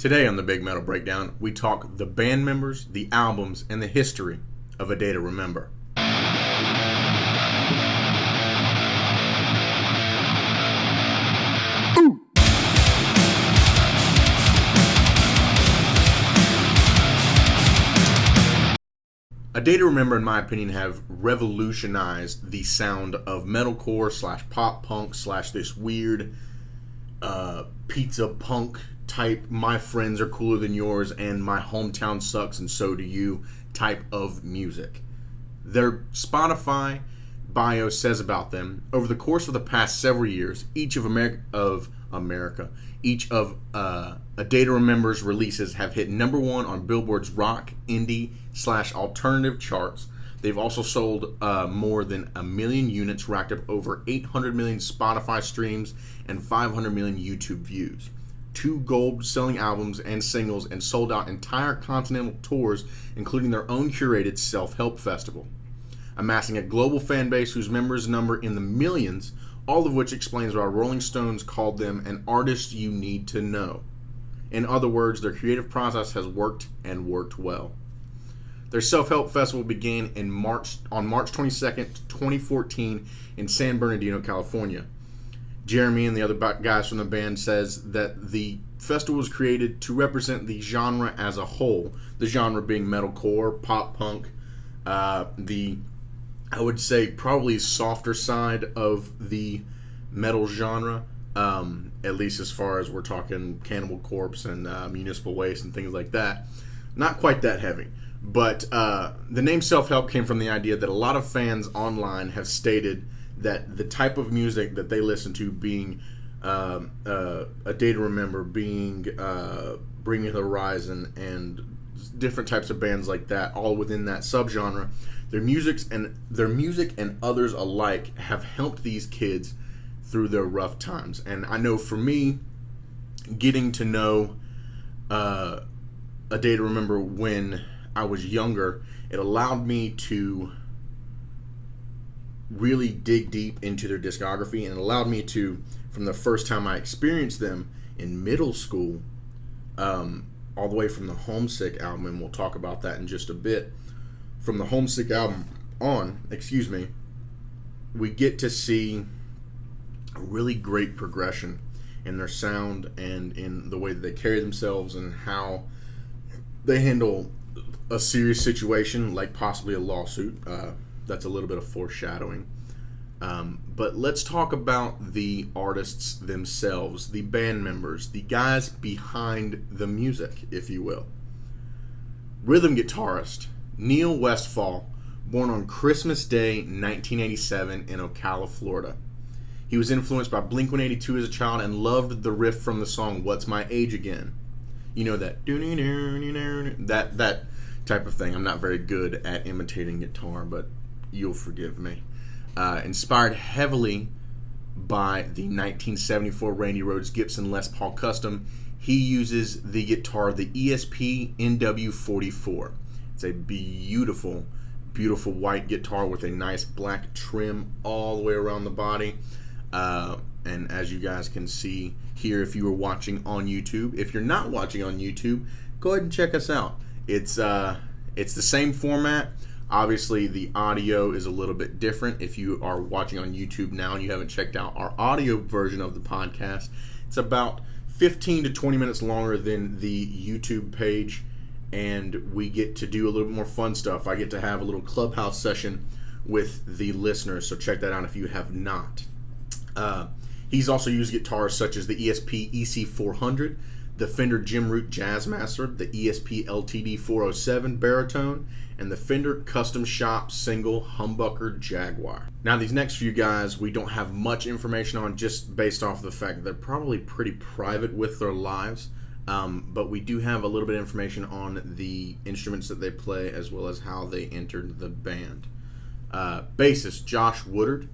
Today on the Big Metal Breakdown, we talk the band members, the albums, and the history of A Day to Remember. A Day to Remember, in my opinion, have revolutionized the sound of metalcore / pop punk / this weird pizza punk type, my friends are cooler than yours and my hometown sucks and so do you type of music. Their Spotify bio says about them, over the course of the past several years, each of A Day to Remember's releases have hit number one on Billboard's rock, indie / alternative charts. They've also sold more than 1 million units, racked up over 800 million Spotify streams and 500 million YouTube views. 2 gold-selling albums and singles, and sold out entire continental tours, including their own curated self-help festival. Amassing a global fan base whose members number in the millions, all of which explains why Rolling Stones called them an artist you need to know. In other words, their creative process has worked and worked well. Their self-help festival began on March 22nd, 2014 in San Bernardino, California. Jeremy and the other guys from the band says that the festival was created to represent the genre as a whole, the genre being metalcore, pop punk, I would say probably softer side of the metal genre, at least as far as we're talking Cannibal Corpse and Municipal Waste and things like that. Not quite that heavy. But the name Self-Help came from the idea that a lot of fans online have stated that the type of music that they listen to, being A Day to Remember, being Bring Me the Horizon, and different types of bands like that, all within that subgenre, their music and others alike have helped these kids through their rough times. And I know for me, getting to know A Day to Remember when I was younger, it allowed me to really dig deep into their discography, and it allowed me to, from the first time I experienced them in middle school, all the way from the Homesick album, and we'll talk about that in just a bit. From the Homesick album on, we get to see a really great progression in their sound and in the way that they carry themselves and how they handle a serious situation like possibly a lawsuit. That's a little bit of foreshadowing. But let's talk about the artists themselves, the band members, the guys behind the music, if you will. Rhythm guitarist Neil Westfall, born on Christmas Day 1987 in Ocala, Florida. He was influenced by Blink-182 as a child and loved the riff from the song What's My Age Again. You know that type of thing. I'm not very good at imitating guitar, but you'll forgive me. Inspired heavily by the 1974 Randy Rhoads Gibson Les Paul Custom, he uses the guitar, the ESP NW44. It's a beautiful, beautiful white guitar with a nice black trim all the way around the body. And as you guys can see here, if you were watching on YouTube, if you're not watching on YouTube, go ahead and check us out. It's the same format. Obviously, the audio is a little bit different. If you are watching on YouTube now and you haven't checked out our audio version of the podcast, it's about 15 to 20 minutes longer than the YouTube page, and we get to do a little bit more fun stuff. I get to have a little clubhouse session with the listeners, so check that out if you have not. He's also used guitars such as the ESP EC400, the Fender Jim Root Jazzmaster, the ESP LTD 407 Baritone, and the Fender Custom Shop single Humbucker Jaguar. Now, these next few guys we don't have much information on, just based off the fact that they're probably pretty private with their lives, but we do have a little bit of information on the instruments that they play as well as how they entered the band. Bassist Josh Woodard.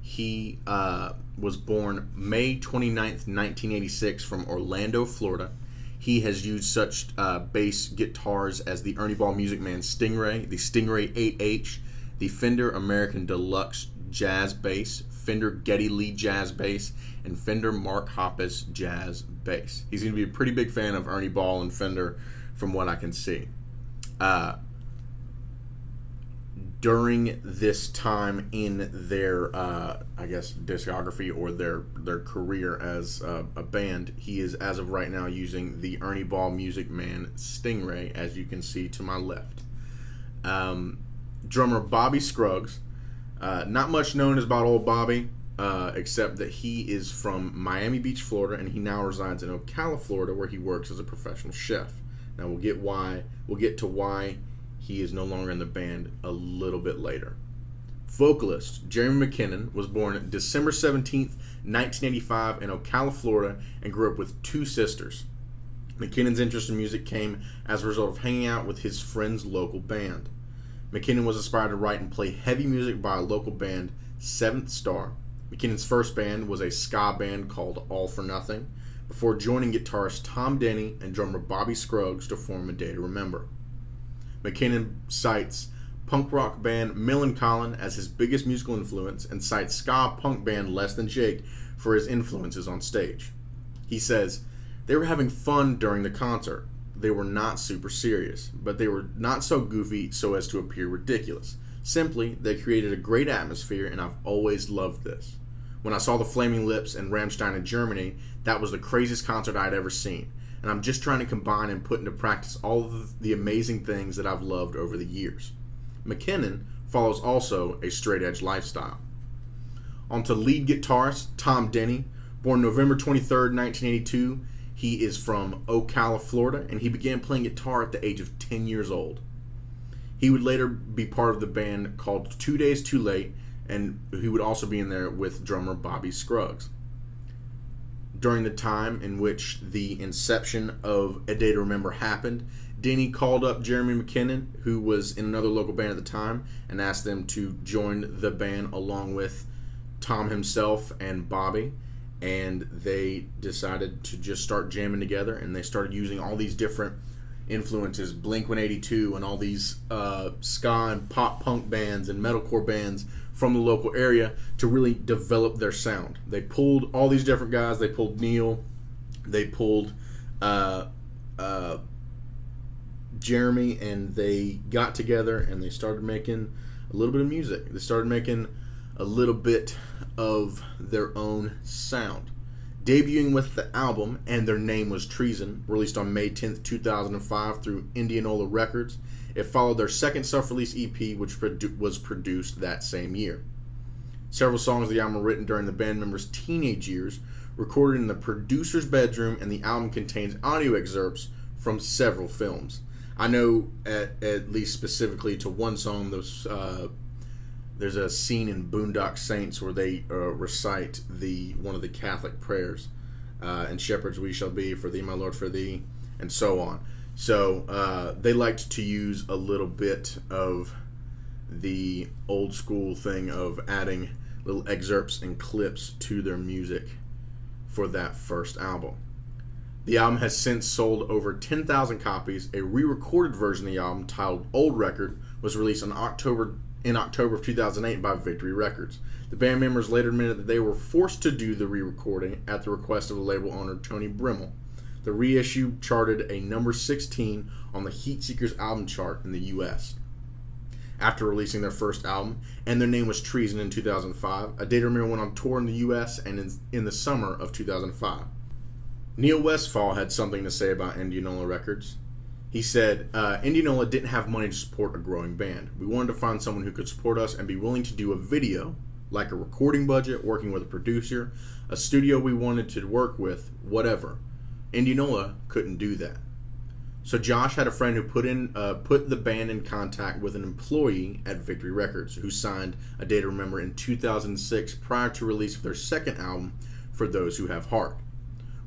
He was born May 29th, 1986 from Orlando, Florida. He has used such bass guitars as the Ernie Ball Music Man Stingray, the Stingray 8H, the Fender American Deluxe Jazz Bass, Fender Geddy Lee Jazz Bass, and Fender Mark Hoppus Jazz bass. He's going to be a pretty big fan of Ernie Ball and Fender from what I can see. During this time in their, discography or their career as a band, he is, as of right now, using the Ernie Ball Music Man Stingray, as you can see to my left. Drummer Bobby Scruggs, not much known about old Bobby, except that he is from Miami Beach, Florida, and he now resides in Ocala, Florida, where he works as a professional chef. Now we'll get to why he is no longer in the band a little bit later. Vocalist Jeremy McKinnon was born December 17th, 1985 in Ocala, Florida, and grew up with two sisters. McKinnon's interest in music came as a result of hanging out with his friend's local band. McKinnon was inspired to write and play heavy music by a local band, Seventh Star. McKinnon's first band was a ska band called All for Nothing, before joining guitarist Tom Denny and drummer Bobby Scruggs to form A Day to Remember. McKinnon cites punk rock band Millencolin as his biggest musical influence and cites ska punk band Less Than Jake for his influences on stage. He says, "They were having fun during the concert. They were not super serious, but they were not so goofy so as to appear ridiculous. Simply, they created a great atmosphere, and I've always loved this. When I saw the Flaming Lips and Rammstein in Germany, that was the craziest concert I'd ever seen. And I'm just trying to combine and put into practice all of the amazing things that I've loved over the years." McKinnon follows also a straight-edge lifestyle. On to lead guitarist Tom Denny, born November 23rd, 1982. He is from Ocala, Florida, and he began playing guitar at the age of 10 years old. He would later be part of the band called 2 Days Too Late, and he would also be in there with drummer Bobby Scruggs. During the time in which the inception of A Day to Remember happened, Denny called up Jeremy McKinnon, who was in another local band at the time, and asked them to join the band along with Tom himself and Bobby, and they decided to just start jamming together, and they started using all these different influences, Blink-182 and all these ska and pop punk bands and metalcore bands from the local area to really develop their sound. They pulled all these different guys. They pulled Neil. They pulled Jeremy, and they got together and they started making a little bit of music. They started making a little bit of their own sound. Debuting with the album And Their Name Was Treason, released on May 10th, 2005 through Indianola Records, it followed their second self-release EP, which was produced that same year. Several songs of the album were written during the band members' teenage years, recorded in the producer's bedroom, and the album contains audio excerpts from several films. I know at least specifically to one song, there's a scene in Boondock Saints where they recite one of the Catholic prayers, and shepherds we shall be, for thee, my Lord, for thee, and so on. So they liked to use a little bit of the old school thing of adding little excerpts and clips to their music for that first album. The album has since sold over 10,000 copies. A re-recorded version of the album, titled Old Record, was released in October of 2008 by Victory Records. The band members later admitted that they were forced to do the re-recording at the request of the label owner Tony Brimmel. The reissue charted a number 16 on the Heatseekers album chart in the U.S. After releasing their first album, And Their Name Was Treason in 2005, A Day to Remember went on tour in the U.S. and in the summer of 2005. Neil Westfall had something to say about Indianola Records. He said, Indianola didn't have money to support a growing band. We wanted to find someone who could support us and be willing to do a video, like a recording budget, working with a producer, a studio we wanted to work with, whatever. Indianola couldn't do that. So Josh had a friend who put the band in contact with an employee at Victory Records who signed A Day to Remember in 2006 prior to release of their second album, For Those Who Have Heart.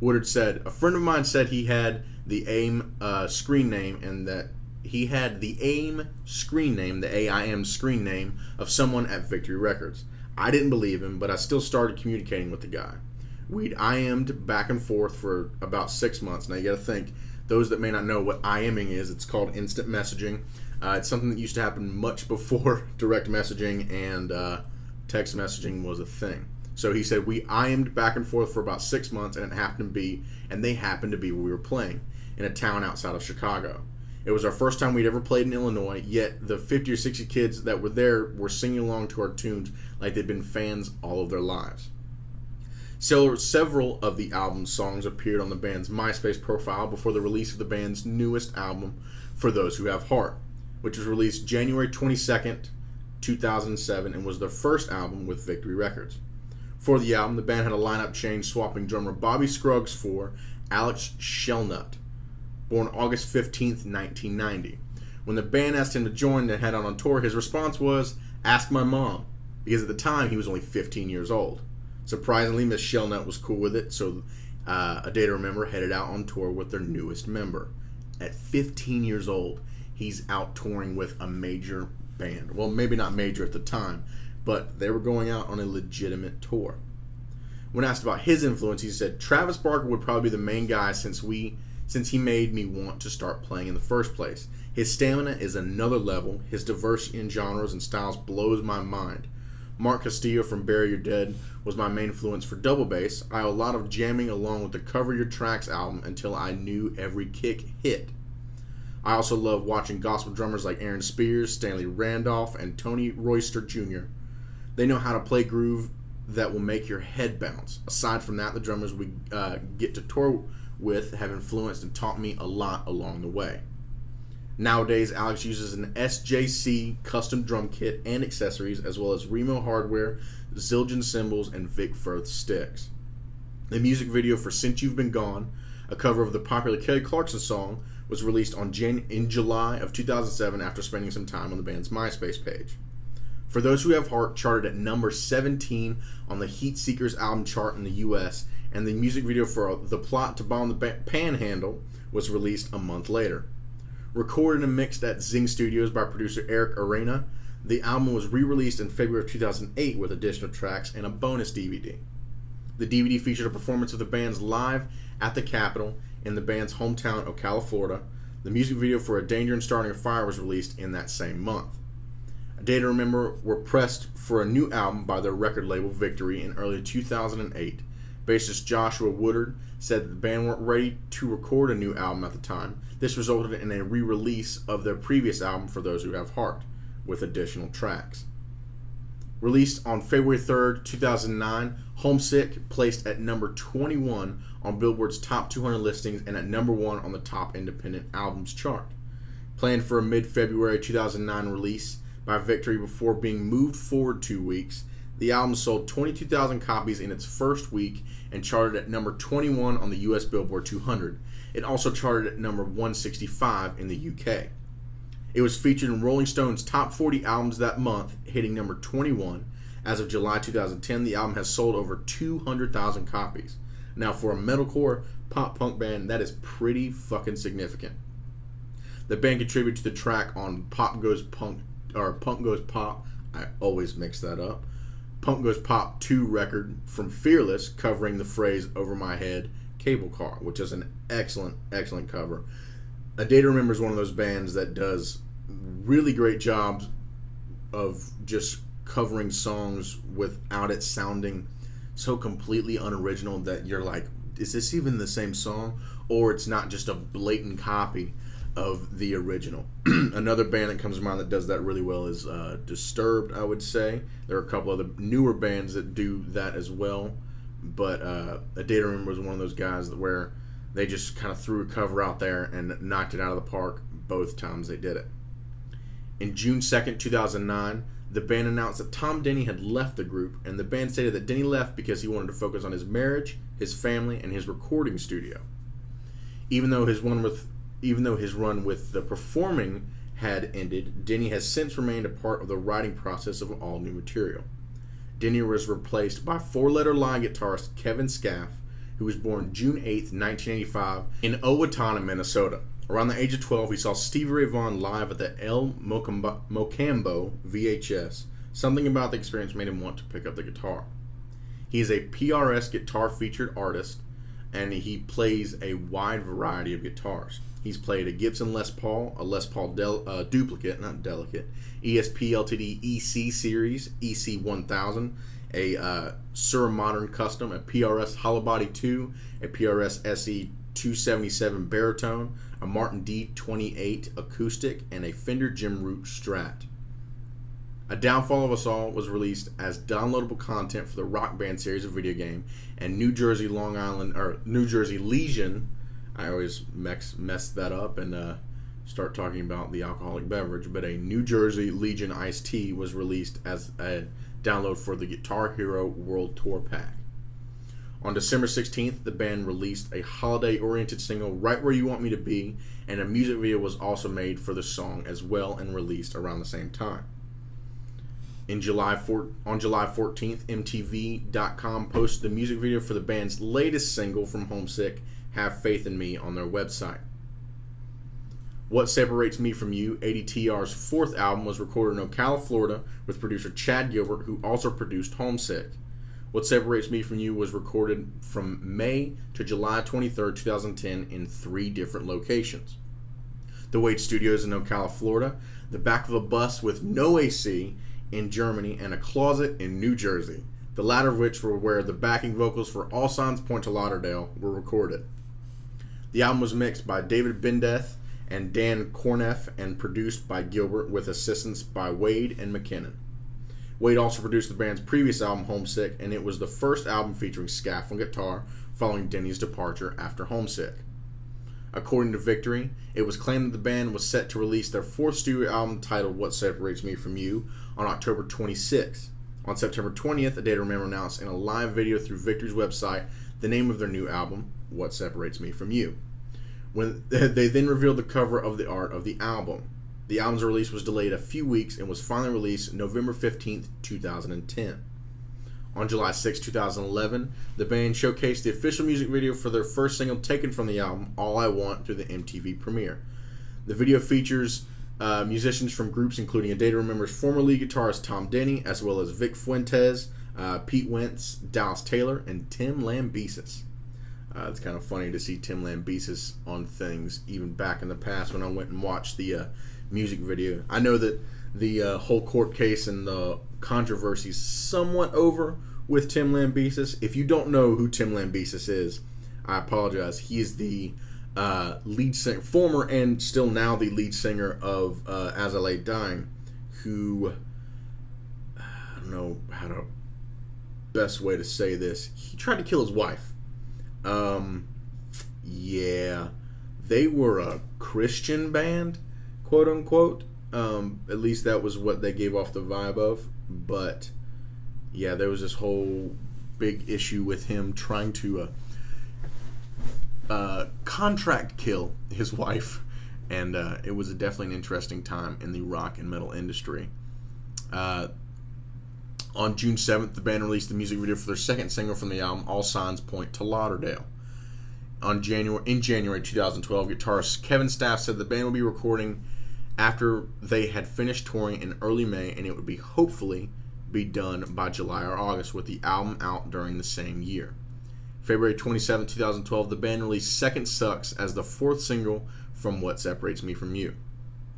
Woodard said, a friend of mine said he had the AIM screen name, and that he had the AIM screen name, the AIM screen name of someone at Victory Records. I didn't believe him, but I still started communicating with the guy. We'd IM'd back and forth for about 6 months. Now you got to think, those that may not know what IMing is, it's called instant messaging. It's something that used to happen much before direct messaging and text messaging was a thing. So he said, we IM'd back and forth for about 6 months, and they happened to be where we were playing, in a town outside of Chicago. It was our first time we'd ever played in Illinois, yet the 50 or 60 kids that were there were singing along to our tunes like they'd been fans all of their lives. Several of the album's songs appeared on the band's MySpace profile before the release of the band's newest album, For Those Who Have Heart, which was released January 22nd, 2007, and was their first album with Victory Records. For the album, the band had a lineup change, swapping drummer Bobby Scruggs for Alex Shellnut, born August 15th, 1990. When the band asked him to join and head out on tour, his response was, "Ask my mom," because at the time he was only 15 years old. Surprisingly, Miss Shellnut was cool with it, so A Day to Remember headed out on tour with their newest member. At 15 years old, he's out touring with a major band. Well, maybe not major at the time, but they were going out on a legitimate tour. When asked about his influence, he said, "Travis Barker would probably be the main guy since he made me want to start playing in the first place. His stamina is another level. His diversity in genres and styles blows my mind. Mark Castillo from Bury Your Dead was my main influence for double bass. I owe a lot of jamming along with the Cover Your Tracks album until I knew every kick hit. I also love watching gospel drummers like Aaron Spears, Stanley Randolph, and Tony Royster Jr. They know how to play groove that will make your head bounce. Aside from that, the drummers we get to tour with have influenced and taught me a lot along the way." Nowadays, Alex uses an SJC custom drum kit and accessories, as well as Remo hardware, Zildjian cymbals, and Vic Firth sticks. The music video for Since You've Been Gone, a cover of the popular Kelly Clarkson song, was released in July of 2007 after spending some time on the band's MySpace page. For Those Who Have Heart charted at number 17 on the Heat Seekers album chart in the US, and the music video for The Plot to Bomb the Panhandle was released a month later. Recorded and mixed at Zing Studios by producer Eric Arena, the album was re-released in February of 2008 with additional tracks and a bonus DVD. The DVD featured a performance of the band's live at the Capitol in the band's hometown, Ocala, Florida. The music video for A Danger in Starting a Fire was released in that same month. A Day to Remember were pressed for a new album by their record label Victory in early 2008. Bassist Joshua Woodard said that the band weren't ready to record a new album at the time. This resulted in a re-release of their previous album, For Those Who Have Heart, with additional tracks. Released on February 3rd, 2009, Homesick placed at number 21 on Billboard's Top 200 listings and at number 1 on the Top Independent Albums chart. Planned for a mid-February 2009 release by Victory before being moved forward 2 weeks, the album sold 22,000 copies in its first week and charted at number 21 on the US Billboard 200. It also charted at number 165 in the UK. It was featured in Rolling Stone's Top 40 Albums that month, hitting number 21. As of July 2010, the album has sold over 200,000 copies. Now, for a metalcore pop-punk band, that is pretty fucking significant. The band contributed to the track on Punk Goes Pop. I always mix that up. Punk Goes Pop 2 record from Fearless, covering the phrase "Over My Head, Cable Car," which is an excellent, excellent cover. A Day to Remember is one of those bands that does really great jobs of just covering songs without it sounding so completely unoriginal that you're like, is this even the same song? Or it's not just a blatant copy of the original. Another band that comes to mind that does that really well is Disturbed, I would say. There are a couple other newer bands that do that as well, but A Day to Remember was one of those guys where they just kind of threw a cover out there and knocked it out of the park both times they did it. In June 2nd, 2009, the band announced that Tom Denny had left the group, and the band stated that Denny left because he wanted to focus on his marriage, his family, and his recording studio. Even though his run with the performing had ended, Denny has since remained a part of the writing process of all new material. Denny was replaced by four-letter line guitarist Kevin Scaff, who was born June 8th, 1985, in Owatonna, Minnesota. Around the age of 12, he saw Stevie Ray Vaughan live at the El Mocambo VHS. Something about the experience made him want to pick up the guitar. He is a PRS guitar-featured artist, and he plays a wide variety of guitars. He's played a Gibson Les Paul, a Les Paul duplicate, not delicate, ESP Ltd EC Series, EC 1000, a Sura Modern Custom, a PRS Hollow Body 2, a PRS SE 277 Baritone, a Martin D28 Acoustic, and a Fender Jim Root Strat. A Downfall of Us All was released as downloadable content for the Rock Band series of video game, and New Jersey Legion, I always mess that up and start talking about the alcoholic beverage, but a New Jersey Legion Iced Tea was released as a download for the Guitar Hero World Tour Pack. On December 16th, the band released a holiday-oriented single, Right Where You Want Me to Be, and a music video was also made for the song as well and released around the same time. On July 14th, MTV.com posted the music video for the band's latest single from Homesick, Have Faith in Me, on their website. What Separates Me From You, ADTR's fourth album, was recorded in Ocala, Florida, with producer Chad Gilbert, who also produced Homesick. What Separates Me From You was recorded from May to July 23, 2010 in 3 different locations. The Wade Studios in Ocala, Florida, the back of a bus with no AC in Germany, and a closet in New Jersey, the latter of which were where the backing vocals for All Signs Point to Lauderdale were recorded. The album was mixed by David Bendeth and Dan Corneff and produced by Gilbert with assistance by Wade and McKinnon. Wade also produced the band's previous album, Homesick, and it was the first album featuring Scaff on guitar following Denny's departure after Homesick. According to Victory, it was claimed that the band was set to release their 4th studio album titled What Separates Me From You on October 26th. On September 20th, A Day to Remember announced in a live video through Victory's website the name of their new album, What Separates Me From You. When they then revealed the cover of the art of the album. The album's release was delayed a few weeks and was finally released November 15th, 2010. On July 6, 2011, the band showcased the official music video for their first single taken from the album, All I Want, through the MTV premiere. The video features musicians from groups including A Day to Remember's former lead guitarist Tom Denny, as well as Vic Fuentes, Pete Wentz, Dallas Taylor, and Tim Lambesis. It's kind of funny to see Tim Lambesis on things, even back in the past when I went and watched the music video. I know that the whole court case and the controversy is somewhat over with Tim Lambesis. If you don't know who Tim Lambesis is, I apologize. He is the lead singer, former and still now the lead singer of As I Lay Dying, who, I don't know how to best way to say this. He tried to kill his wife. Yeah, they were a Christian band, quote unquote. At least that was what they gave off the vibe of. But yeah, there was this whole big issue with him trying to contract kill his wife, and it was definitely an interesting time in the rock and metal industry. On June 7th, the band released the music video for their second single from the album, All Signs Point to Lauderdale. In January 2012, guitarist Kevin Staff said the band would be recording after they had finished touring in early May, and it would be hopefully be done by July or August, with the album out during the same year. February 27, 2012, the band released Second Sucks as the 4th single from What Separates Me From You.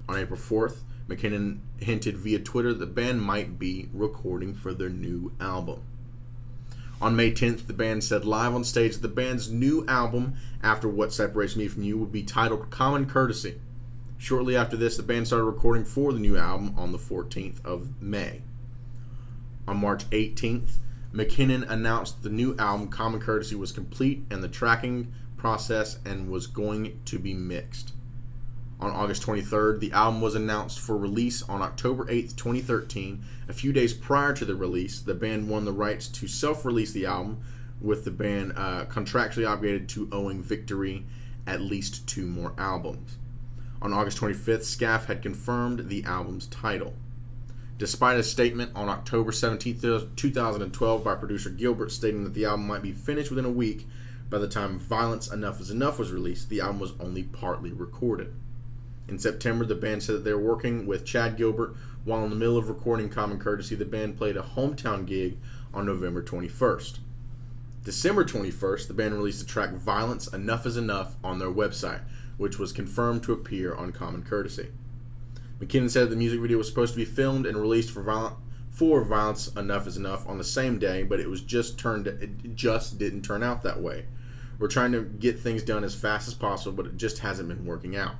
On April 4th, McKinnon hinted via Twitter that the band might be recording for their new album. On May 10th, the band said live on stage that the band's new album after What Separates Me From You would be titled Common Courtesy. Shortly after this, the band started recording for the new album on the 14th of May. On March 18th, McKinnon announced the new album Common Courtesy was complete and the tracking process and was going to be mixed. On August 23rd, the album was announced for release on October 8th, 2013. A few days prior to the release, the band won the rights to self-release the album, with the band contractually obligated to owing Victory at least 2 more albums. On August 25th, Scaff had confirmed the album's title. Despite a statement on October 17, 2012 by producer Gilbert stating that the album might be finished within a week, by the time Violence Enough Is Enough was released, the album was only partly recorded. In September, the band said that they were working with Chad Gilbert. While in the middle of recording Common Courtesy, the band played a hometown gig on November 21st. December 21st, the band released the track Violence Enough Is Enough on their website, which was confirmed to appear on Common Courtesy. McKinnon said the music video was supposed to be filmed and released for for Violence Enough Is Enough on the same day, but it just didn't turn out that way. We're trying to get things done as fast as possible, but it just hasn't been working out.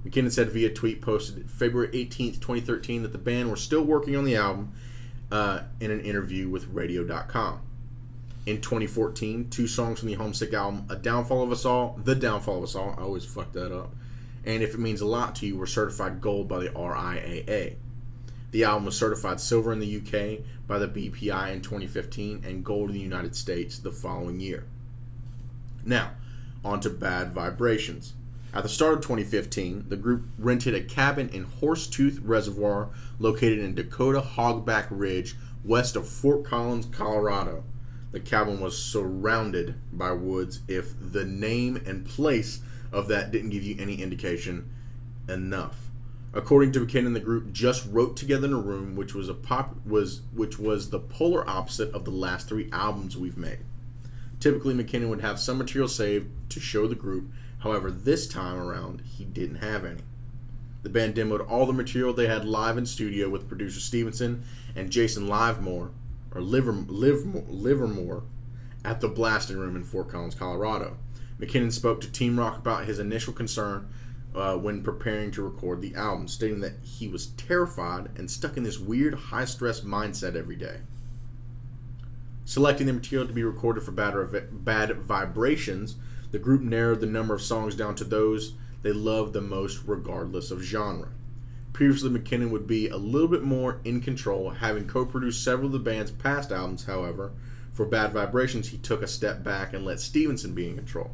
McKinnon said via tweet posted February 18th, 2013 that the band were still working on the album in an interview with Radio.com. In 2014, 2 songs from the Homesick album, The Downfall of Us All, I always fuck that up, and If It Means a Lot to You were certified gold by the RIAA. The album was certified silver in the UK by the BPI in 2015 and gold in the United States the following year. Now, on to Bad Vibrations. At the start of 2015, the group rented a cabin in Horsetooth Reservoir located in Dakota Hogback Ridge west of Fort Collins, Colorado. The cabin was surrounded by woods. If the name and place of that didn't give you any indication, enough. According to McKinnon, the group just wrote together in a room, which was the polar opposite of the last 3 albums we've made. Typically, McKinnon would have some material saved to show the group. However, this time around, he didn't have any. The band demoed all the material they had live in studio with producer Stevenson and Jason Livermore at the Blasting Room in Fort Collins, Colorado. McKinnon spoke to Team Rock about his initial concern when preparing to record the album, stating that he was terrified and stuck in this weird high-stress mindset every day. Selecting the material to be recorded for Bad Vibrations, the group narrowed the number of songs down to those they loved the most regardless of genre. Previously, McKinnon would be a little bit more in control, having co-produced several of the band's past albums. However, for Bad Vibrations, he took a step back and let Stevenson be in control.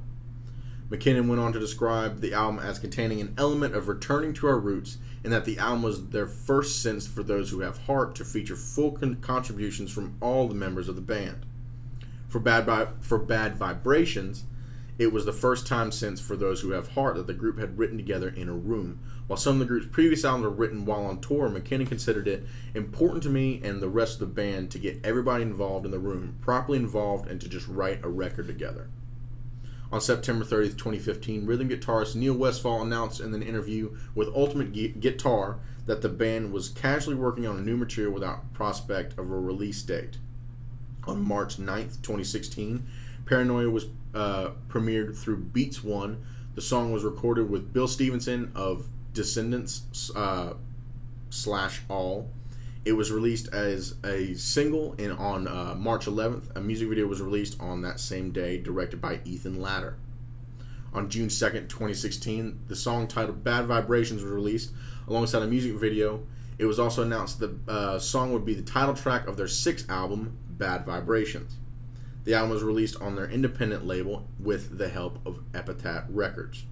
McKinnon went on to describe the album as containing an element of returning to our roots, and that the album was their first since For Those Who Have Heart to feature full contributions from all the members of the band. For Bad Vibrations, it was the first time since For Those Who Have Heart that the group had written together in a room. While some of the group's previous albums were written while on tour, McKinnon considered it important to me and the rest of the band to get everybody involved in the room, properly involved, and to just write a record together. On September 30th, 2015, rhythm guitarist Neil Westfall announced in an interview with Ultimate Guitar that the band was casually working on a new material without prospect of a release date. On March 9th, 2016, Paranoia was premiered through Beats One. The song was recorded with Bill Stevenson of Descendants / All. It was released as a single on March 11th. A music video was released on that same day, directed by Ethan Latter. On June 2nd, 2016, the song titled Bad Vibrations was released alongside a music video. It was also announced the song would be the title track of their 6th album, Bad Vibrations. The album was released on their independent label with the help of Epitaph Records.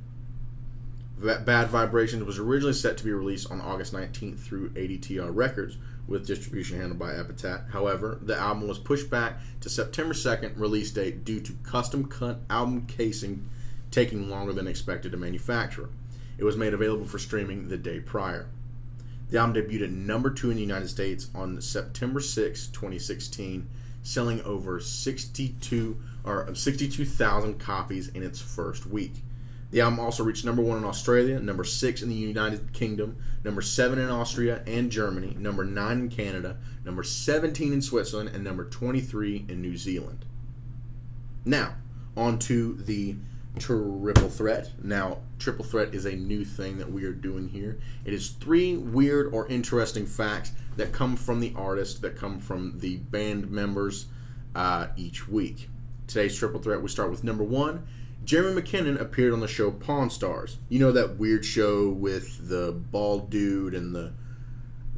Bad Vibrations was originally set to be released on August 19th through ADTR Records, with distribution handled by Epitaph. However, the album was pushed back to September 2nd release date due to custom-cut album casing taking longer than expected to manufacture. It was made available for streaming the day prior. The album debuted at number 2 in the United States on September 6, 2016, selling over 62,000 copies in its first week. The album also reached number 1 in Australia, number 6 in the United Kingdom, number 7 in Austria and Germany, number 9 in Canada, number 17 in Switzerland, and number 23 in New Zealand. Now, on to the Triple Threat. Now, Triple Threat is a new thing that we are doing here. It is 3 weird or interesting facts that come from the artist, that come from the band members each week. Today's Triple Threat, we start with number 1. Jeremy McKinnon appeared on the show Pawn Stars. You know, that weird show with the bald dude and the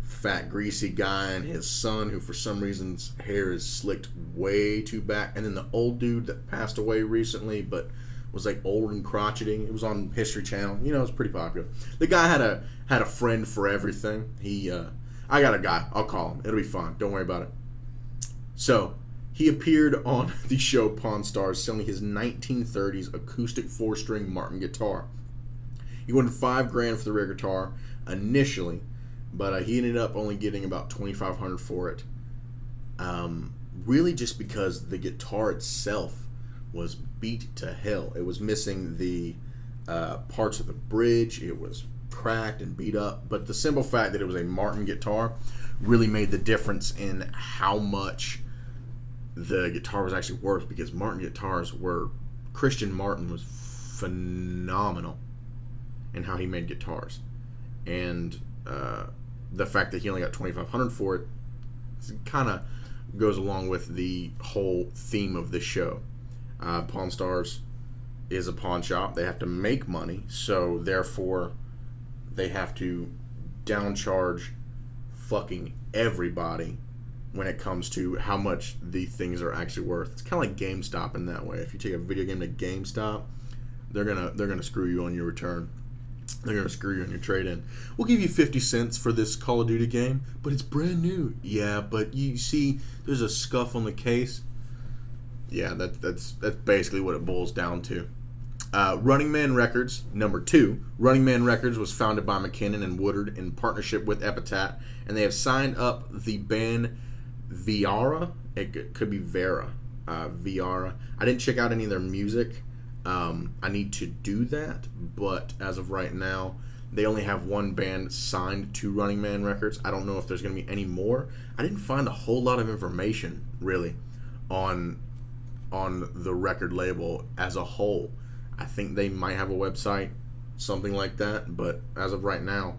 fat greasy guy and his son, who for some reason his hair is slicked way too back, and then the old dude that passed away recently but was like old and crotchety. It was on History Channel. You know, it was pretty popular. The guy had a friend for everything. I got a guy. I'll call him. It'll be fine. Don't worry about it. So he appeared on the show Pawn Stars selling his 1930s acoustic 4-string Martin guitar. He wanted $5,000 for the rare guitar initially, but he ended up only getting about $2,500 for it. Really just because the guitar itself was beat to hell. It was missing the parts of the bridge. It was cracked and beat up. But the simple fact that it was a Martin guitar really made the difference in how much the guitar was actually worth, because Martin guitars were... Christian Martin was phenomenal in how he made guitars. And the fact that he only got $2,500 for it kind of goes along with the whole theme of this show. Pawn Stars is a pawn shop. They have to make money, so therefore they have to downcharge fucking everybody when it comes to how much the things are actually worth. It's kind of like GameStop in that way. If you take a video game to GameStop, they're gonna screw you on your return. They're gonna screw you on your trade-in. We'll give you 50 cents for this Call of Duty game, but it's brand new. Yeah, but you see, there's a scuff on the case. Yeah, that's basically what it boils down to. Running Man Records, number 2. Running Man Records was founded by McKinnon and Woodard in partnership with Epitaph, and they have signed up the band Viara. It could be Vera. Viara. I didn't check out any of their music. I need to do that, but as of right now, they only have one band signed to Running Man Records. I don't know if there's going to be any more. I didn't find a whole lot of information, really, on the record label as a whole. I think they might have a website, something like that, but as of right now,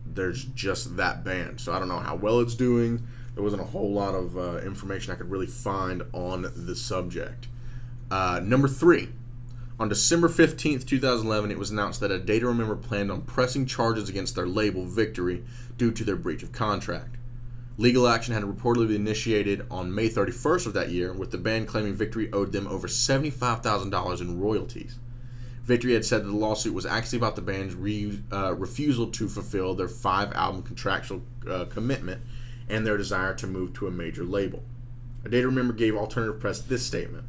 there's just that band. So I don't know how well it's doing. There wasn't a whole lot of information I could really find on the subject. Number 3. On December 15th, 2011, it was announced that A Day to Remember planned on pressing charges against their label, Victory, due to their breach of contract. Legal action had reportedly been initiated on May 31st of that year, with the band claiming Victory owed them over $75,000 in royalties. Victory had said that the lawsuit was actually about the band's refusal to fulfill their 5-album contractual commitment and their desire to move to a major label. A Day to Remember gave Alternative Press this statement.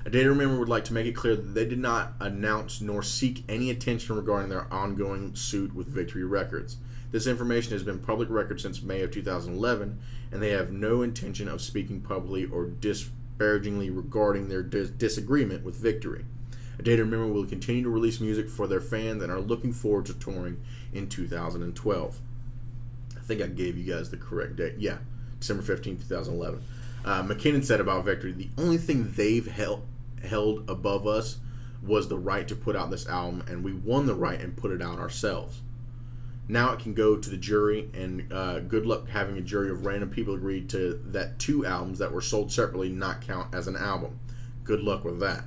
A Day to Remember would like to make it clear that they did not announce nor seek any attention regarding their ongoing suit with Victory Records. This information has been public record since May of 2011, and they have no intention of speaking publicly or disparagingly regarding their disagreement with Victory. A Day to Remember will continue to release music for their fans and are looking forward to touring in 2012. I think I gave you guys the correct date. Yeah, December 15, 2011. McKinnon said about Victory, the only thing they've held above us was the right to put out this album, and we won the right and put it out ourselves. Now it can go to the jury, and good luck having a jury of random people agree to that 2 albums that were sold separately not count as an album. Good luck with that.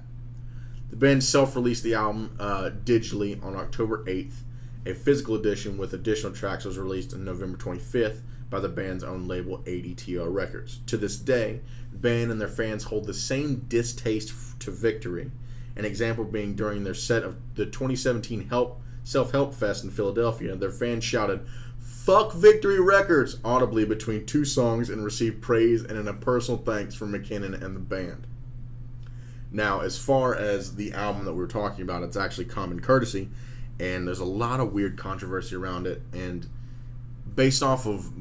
The band self-released the album digitally on October 8th. A physical edition with additional tracks was released on November 25th by the band's own label, ADTR Records. To this day, the band and their fans hold the same distaste to Victory, an example being during their set of the 2017 Self-Help Fest in Philadelphia. Their fans shouted, "Fuck Victory Records!" audibly between 2 songs and received praise and a personal thanks from McKinnon and the band. Now, as far as the album that we were talking about, it's actually Common Courtesy, and there's a lot of weird controversy around it, and based off of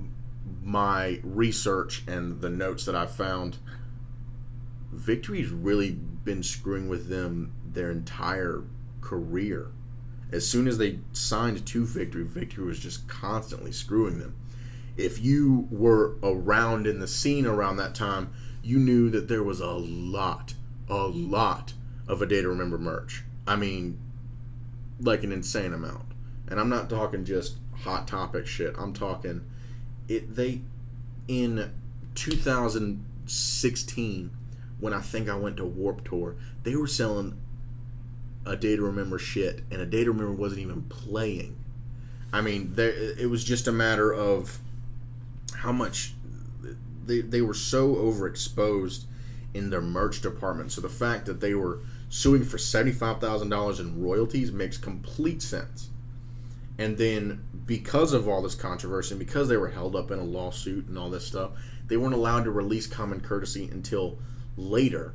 my research and the notes that I've found, Victory's really been screwing with them their entire career. As soon as they signed to Victory, Victory was just constantly screwing them. If you were around in the scene around that time, you knew that there was a lot of A Day to Remember merch. I mean, like an insane amount. And I'm not talking just Hot Topic shit. I'm talking in 2016, when I think I went to Warped Tour, they were selling A Day to Remember shit, and A Day to Remember wasn't even playing. I mean, it was just a matter of how much they were so overexposed in their merch department. So the fact that they were suing for $75,000 in royalties makes complete sense. And then because of all this controversy, and because they were held up in a lawsuit and all this stuff, they weren't allowed to release Common Courtesy until later,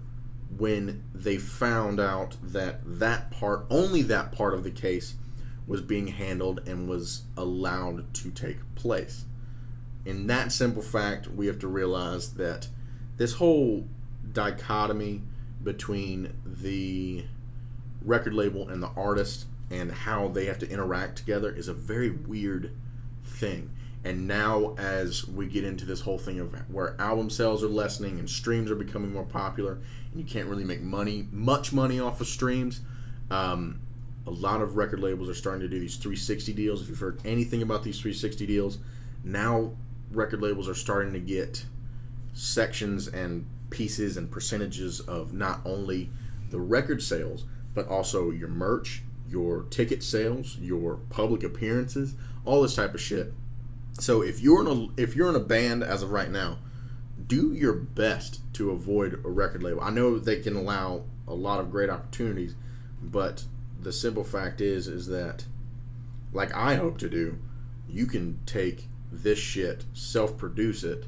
when they found out that only that part of the case was being handled and was allowed to take place. In that simple fact, we have to realize that this whole dichotomy between the record label and the artist and how they have to interact together is a very weird thing. And now, as we get into this whole thing of where album sales are lessening and streams are becoming more popular, and you can't really make much money off of streams, a lot of record labels are starting to do these 360 deals. If you've heard anything about these 360 deals, now record labels are starting to get sections and pieces and percentages of not only the record sales, but also your merch, your ticket sales, your public appearances, all this type of shit. So if you're in a band as of right now, do your best to avoid a record label. I know they can allow a lot of great opportunities, but the simple fact is that, like I hope to do, you can take this shit, self-produce it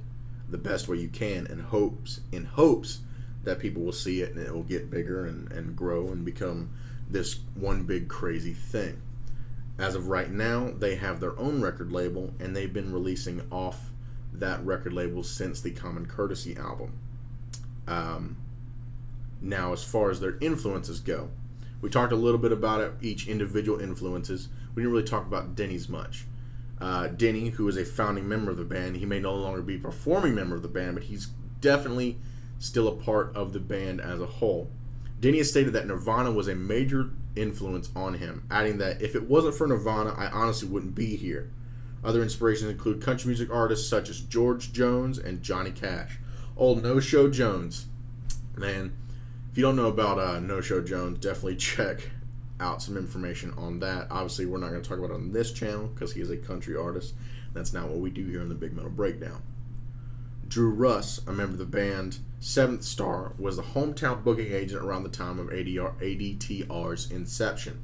the best way you can, in hopes that people will see it and it will get bigger and grow and become this one big crazy thing. As of right now, they have their own record label, and they've been releasing off that record label since the Common Courtesy album. Now, as far as their influences go, we talked a little bit about it, each individual influences. We didn't really talk about Denny's much. Denny, who is a founding member of the band, he may no longer be a performing member of the band, but he's definitely still a part of the band as a whole. Denny has stated that Nirvana was a major influence on him, adding that if it wasn't for Nirvana, I honestly wouldn't be here. Other inspirations include country music artists such as George Jones and Johnny Cash. Old No Show Jones. Man, if you don't know about No Show Jones, definitely check out some information on that. Obviously, we're not going to talk about it on this channel because he is a country artist. That's not what we do here in the Big Metal Breakdown. Drew Russ, a member of the band Seventh Star, was the hometown booking agent around the time of ADTR's inception.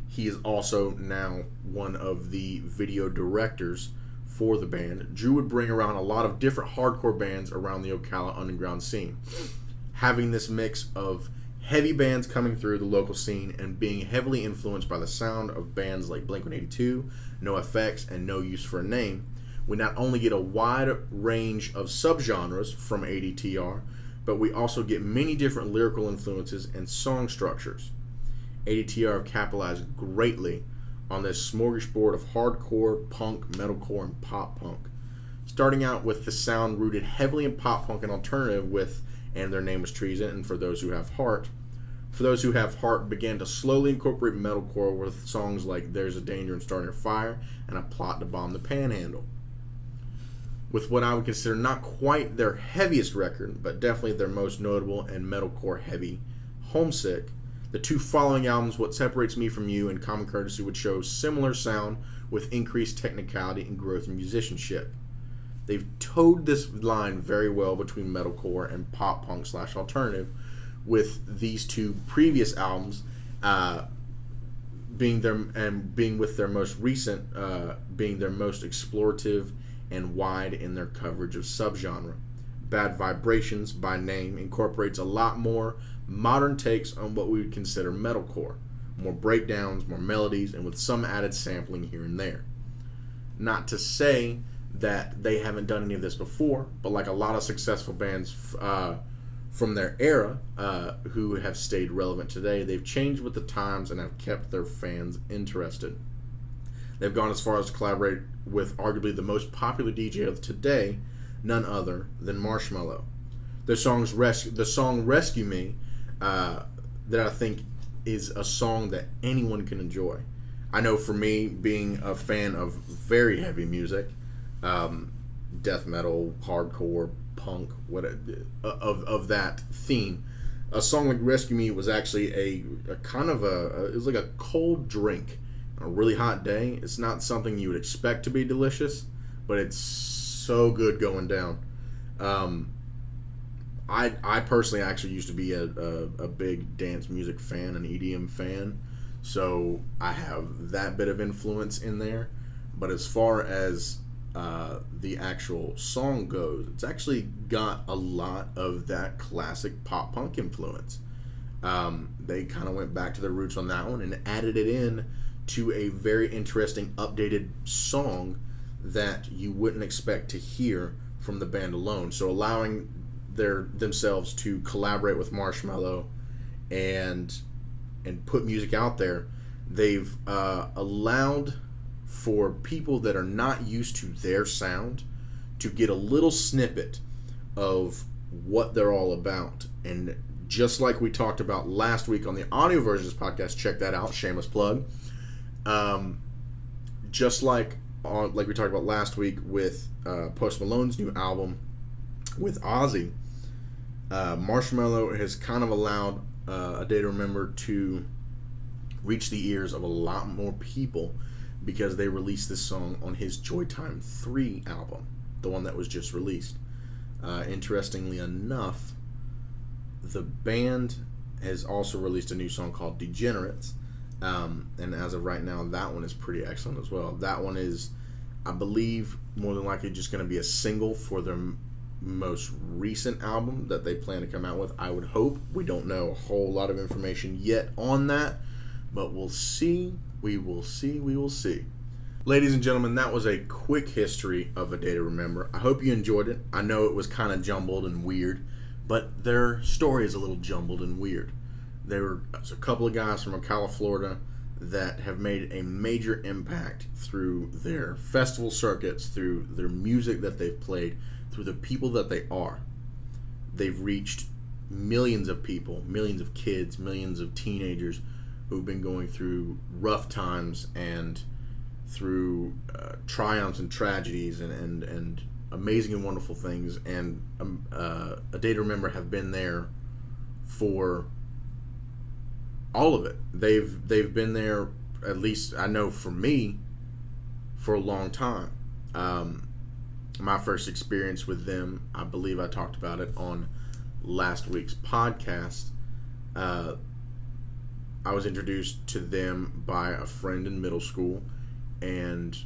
He is also now one of the video directors for the band. Drew would bring around a lot of different hardcore bands around the Ocala underground scene. Having this mix of heavy bands coming through the local scene and being heavily influenced by the sound of bands like Blink-182, NoFX, and No Use for a Name, we not only get a wide range of subgenres from ADTR, but we also get many different lyrical influences and song structures. ADTR have capitalized greatly on this smorgasbord of hardcore, punk, metalcore, and pop punk. Starting out with the sound rooted heavily in pop punk and alternative with And Their Name Was Treason and For Those Who Have Heart. For Those Who Have Heart began to slowly incorporate metalcore with songs like There's a Danger in Starting a Fire and A Plot to Bomb the Panhandle. With what I would consider not quite their heaviest record, but definitely their most notable and metalcore heavy, Homesick, the two following albums, What Separates Me From You and Common Courtesy, would show similar sound with increased technicality and growth in musicianship. They've towed this line very well between metalcore and pop punk / alternative, with these two previous albums being with their most recent being their most explorative and wide in their coverage of subgenre. Bad Vibrations, by name, incorporates a lot more modern takes on what we would consider metalcore. More breakdowns, more melodies, and with some added sampling here and there. Not to say that they haven't done any of this before, but like a lot of successful bands from their era who have stayed relevant today, they've changed with the times and have kept their fans interested. They've gone as far as to collaborate with arguably the most popular DJ of today, none other than Marshmello. The song Rescue Me, that I think is a song that anyone can enjoy. I know for me, being a fan of very heavy music, death metal, hardcore, punk, of that theme, a song like Rescue Me was actually a kind of it was like a cold drink on a really hot day. It's not something you would expect to be delicious, but it's so good going down. I personally actually used to be a big dance music fan, an EDM fan, so I have that bit of influence in there. But as far as the actual song goes, it's actually got a lot of that classic pop punk influence. They kind of went back to their roots on that one and added it in to a very interesting updated song that you wouldn't expect to hear from the band alone. So allowing themselves to collaborate with Marshmello and put music out there they've allowed for people that are not used to their sound to get a little snippet of what they're all about. And just like we talked about last week on the audio versions podcast, check that out, shameless plug. Just like we talked about last week with Post Malone's new album with Ozzy, Marshmello has kind of allowed A Day to Remember to reach the ears of a lot more people because they released this song on his Joytime 3 album, the one that was just released. Interestingly enough, the band has also released a new song called Degenerates, and as of right now, that one is pretty excellent as well. That one is, I believe, more than likely just going to be a single for their most recent album that they plan to come out with. I would hope. We don't know a whole lot of information yet on that, but we'll see. We will see. We will see. Ladies and gentlemen, that was a quick history of A Day to Remember. I hope you enjoyed it. I know it was kind of jumbled and weird, but their story is a little jumbled and weird. There's a couple of guys from Ocala, Florida that have made a major impact through their festival circuits, through their music that they've played, through the people that they are. They've reached millions of people, millions of kids, millions of teenagers who've been going through rough times and through triumphs and tragedies and amazing and wonderful things. And A Day to Remember have been there for all of it. They've been there, at least I know for me, for a long time. My first experience with them, I believe I talked about it on last week's podcast. I was introduced to them by a friend in middle school, and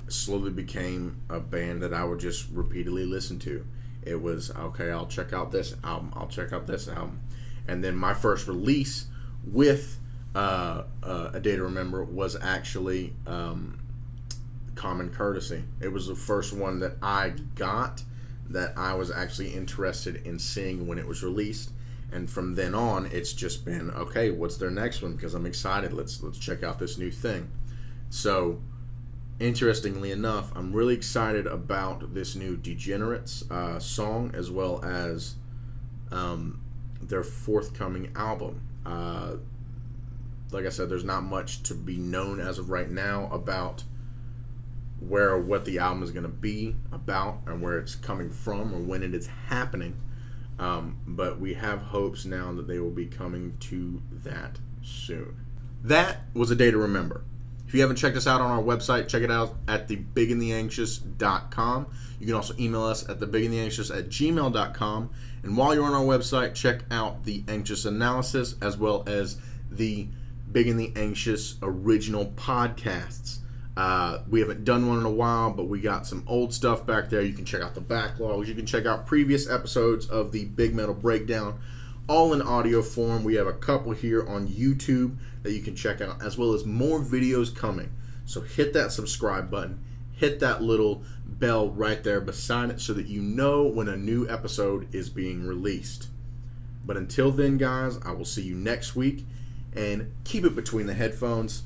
slowly became a band that I would just repeatedly listen to. It was, okay, I'll check out this album, I'll check out this album. And then my first release with A Day to Remember was actually Common Courtesy. It was the first one that I got that I was actually interested in seeing when it was released. And from then on, it's just been, okay, what's their next one? Because I'm excited. Let's check out this new thing. So, interestingly enough, I'm really excited about this new Degenerates song, as well as their forthcoming album. Like I said, there's not much to be known as of right now about where or what the album is going to be about, and where it's coming from, or when it is happening. But we have hopes now that they will be coming to that soon. That was A Day to Remember. If you haven't checked us out on our website, check it out at thebigandtheanxious.com. You can also email us at thebigandtheanxious@gmail.com. And while you're on our website, check out the Anxious Analysis, as well as the Big and the Anxious original podcasts. We haven't done one in a while, but we got some old stuff back there. You can check out the backlogs. You can check out previous episodes of the Big Metal Breakdown, all in audio form. We have a couple here on YouTube that you can check out, as well as more videos coming. So hit that subscribe button. Hit that little bell right there beside it so that you know when a new episode is being released. But until then, guys, I will see you next week. And keep it between the headphones.